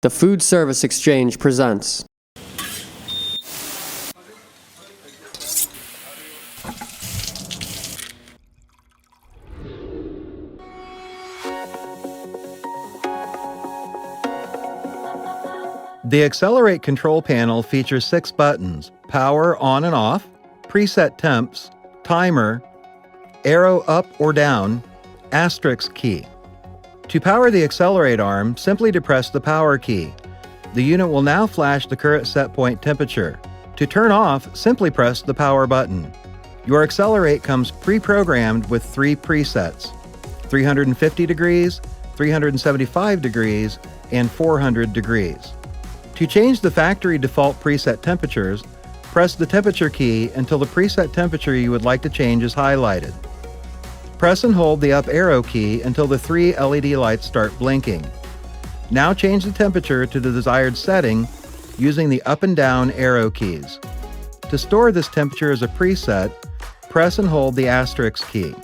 The Food Service Exchange presents. The XLR8 control panel features 6 buttons: power on and off, preset temps, timer, arrow up or down, asterisk key. To power the XLR8 arm, simply depress the power key. The unit will now flash the current set point temperature. To turn off, simply press the power button. Your XLR8 comes pre-programmed with 3 presets: 350 degrees, 375 degrees, and 400 degrees. To change the factory default preset temperatures, press the temperature key until the preset temperature you would like to change is highlighted. Press and hold the up arrow key until the 3 LED lights start blinking. Now change the temperature to the desired setting using the up and down arrow keys. To store this temperature as a preset, press and hold the asterisk key.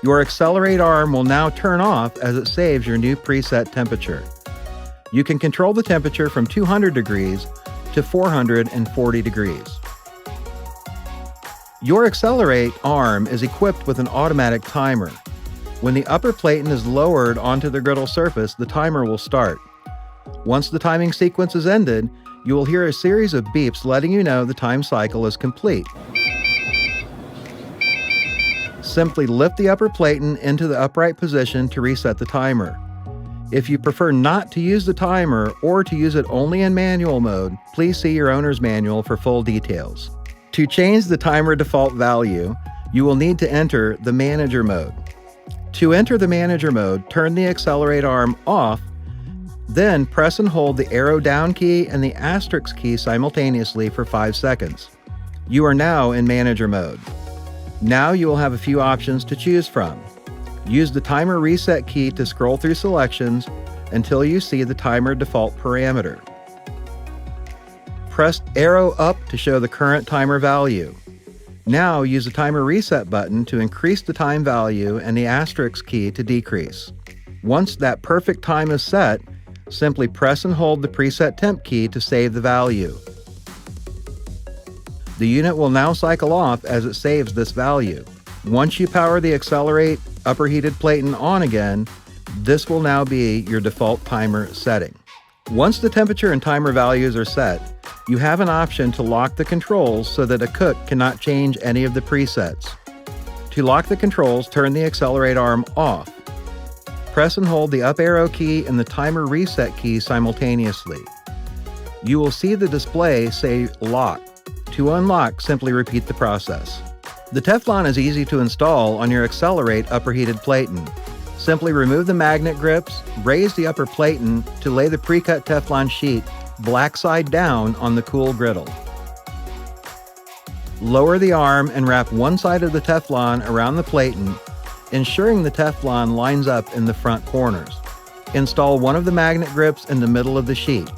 Your XLR8 arm will now turn off as it saves your new preset temperature. You can control the temperature from 200 degrees to 440 degrees. Your XLR8 arm is equipped with an automatic timer. When the upper platen is lowered onto the griddle surface, the timer will start. Once the timing sequence is ended, you will hear a series of beeps letting you know the time cycle is complete. Simply lift the upper platen into the upright position to reset the timer. If you prefer not to use the timer or to use it only in manual mode, please see your owner's manual for full details. To change the timer default value, you will need to enter the manager mode. To enter the manager mode, turn the XLR8 arm off, then press and hold the arrow down key and the asterisk key simultaneously for 5 seconds. You are now in manager mode. Now you will have a few options to choose from. Use the timer reset key to scroll through selections until you see the timer default parameter. Press arrow up to show the current timer value. Now use the timer reset button to increase the time value and the asterisk key to decrease. Once that perfect time is set, simply press and hold the preset temp key to save the value. The unit will now cycle off as it saves this value. Once you power the XLR8 upper heated platen on again, this will now be your default timer setting. Once the temperature and timer values are set, you have an option to lock the controls so that a cook cannot change any of the presets. To lock the controls, turn the XLR8 arm off. Press and hold the up arrow key and the timer reset key simultaneously. You will see the display say lock. To unlock, simply repeat the process. The Teflon is easy to install on your XLR8 upper heated platen. Simply remove the magnet grips, raise the upper platen to lay the pre-cut Teflon sheet black side down on the cool griddle. Lower the arm and wrap one side of the Teflon around the platen, ensuring the Teflon lines up in the front corners. Install one of the magnet grips in the middle of the sheet.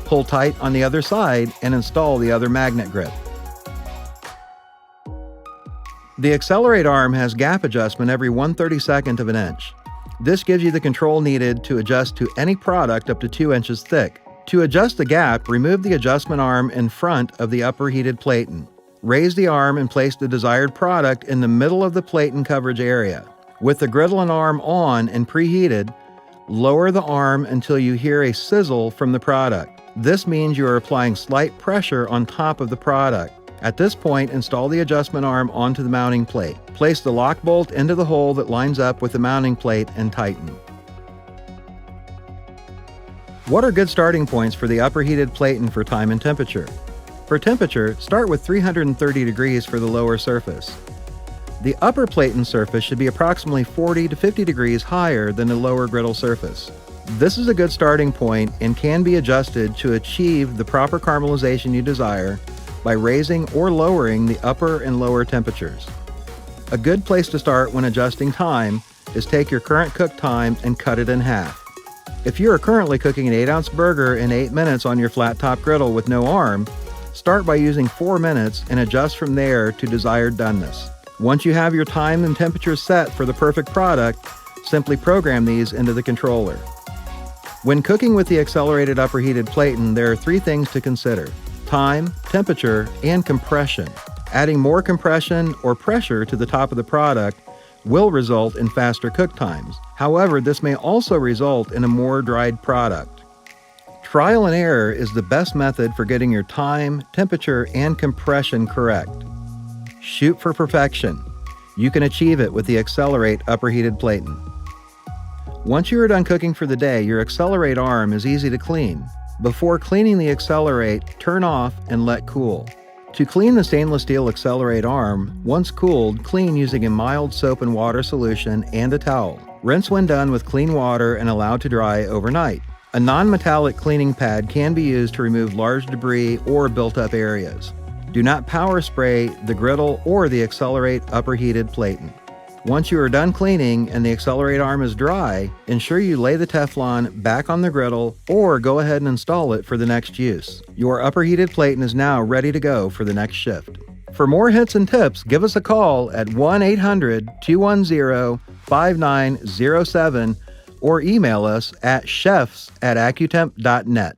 Pull tight on the other side and install the other magnet grip. The XLR8 arm has gap adjustment every 1/32 of an inch. This gives you the control needed to adjust to any product up to 2 inches thick. To adjust the gap, remove the adjustment arm in front of the upper heated platen. Raise the arm and place the desired product in the middle of the platen coverage area. With the griddle and arm on and preheated, lower the arm until you hear a sizzle from the product. This means you are applying slight pressure on top of the product. At this point, install the adjustment arm onto the mounting plate. Place the lock bolt into the hole that lines up with the mounting plate and tighten. What are good starting points for the upper heated platen for time and temperature? For temperature, start with 330 degrees for the lower surface. The upper platen surface should be approximately 40 to 50 degrees higher than the lower griddle surface. This is a good starting point and can be adjusted to achieve the proper caramelization you desire by raising or lowering the upper and lower temperatures. A good place to start when adjusting time is take your current cook time and cut it in half. If you are currently cooking an 8-ounce burger in 8 minutes on your flat top griddle with no arm, start by using 4 minutes and adjust from there to desired doneness. Once you have your time and temperature set for the perfect product, simply program these into the controller. When cooking with the accelerated upper heated platen, there are 3 things to consider: time, temperature, and compression. Adding more compression or pressure to the top of the product will result in faster cook times. However, this may also result in a more dried product. Trial and error is the best method for getting your time, temperature, and compression correct. Shoot for perfection. You can achieve it with the Accelerate upper heated platen. Once you are done cooking for the day, your Accelerate arm is easy to clean. Before cleaning the Accelerate, turn off and let cool. To clean the stainless steel Accelerate arm, once cooled, clean using a mild soap and water solution and a towel. Rinse when done with clean water and allow to dry overnight. A non-metallic cleaning pad can be used to remove large debris or built-up areas. Do not power spray the griddle or the Accelerate upper heated platen. Once you are done cleaning and the Accelerate arm is dry, ensure you lay the Teflon back on the griddle or go ahead and install it for the next use. Your upper heated platen is now ready to go for the next shift. For more hints and tips, give us a call at 1-800-210-5907 or email us at chefs@accutemp.net.